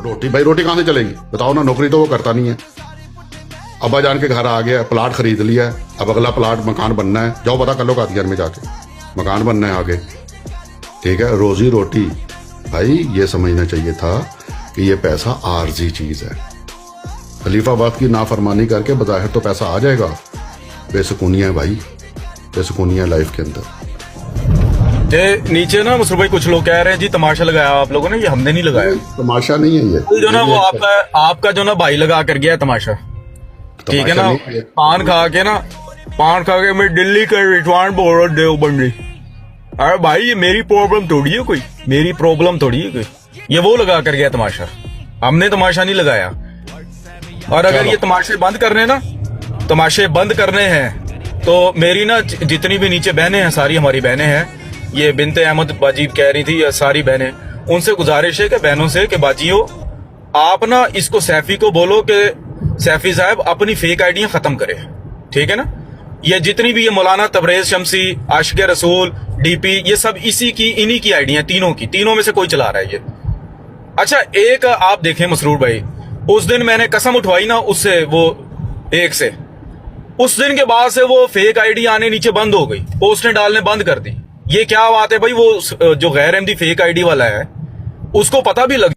रोटी भाई, रोटी कहां से चलेगी बताओ ना। नौकरी तो वो करता नहीं है। अब्बा जान के घर आ गया, प्लाट खरीद लिया है, अब अगला प्लाट मकान बनना है। जाओ पता कर लो कादियान में जाके, मकान बनना है आगे। ठीक है, रोजी रोटी भाई ये समझना चाहिए था कि ये पैसा आर्जी चीज है। खलीफाबाद की नाफरमानी करके बज़ाहिर तो पैसा आ जाएगा, बेसुकूनियां है भाई, बेसुकूनियां लाइफ के अंदर। नीचे ना मसरूर भाई कुछ लोग कह रहे हैं जी तमाशा लगाया आप लोगों ने, ये हमने नहीं लगाया। तमाशा नहीं है ये जो ना वो आपका जो ना भाई लगा कर गया तमाशा, ठीक है ना। पान खा के मैं दिल्ली का रिटवान बोल रहा देवबंदी। अरे भाई ये मेरी प्रॉब्लम थोड़ी है कोई, मेरी प्रॉब्लम थोड़ी है कोई। ये वो लगा कर गया तमाशा, हमने तमाशा नहीं लगाया। और अगर ये तमाशे बंद करने हैं तो मेरी ना जितनी भी नीचे बहनें हैं सारी हमारी बहनें हैं, ये बिनते अहमद बाजी कह रही थी, ये सारी बहनें, उनसे गुजारिश है कि बहनों से कि बाजियों आप ना इसको सैफी को बोलो कि सैफी साहब अपनी फेक आइडियां खत्म करे, ठीक है ना। ये जितनी भी ये मौलाना तबरेज शमसी, आशिक रसूल, डीपी, ये सब इन्हीं की आइडियां, तीनों में से कोई चला रहा है ये। अच्छा एक आप देखें मसरूर भाई, उस दिन मैंने कसम उठवाई ना उससे, वो एक से, उस दिन के बाद से वो फेक आईडी आने नीचे बंद हो गई, पोस्टें डालने बंद कर दी। ये क्या बात है भाई, वो जो गैर अहमदी फेक आईडी वाला है उसको पता भी लग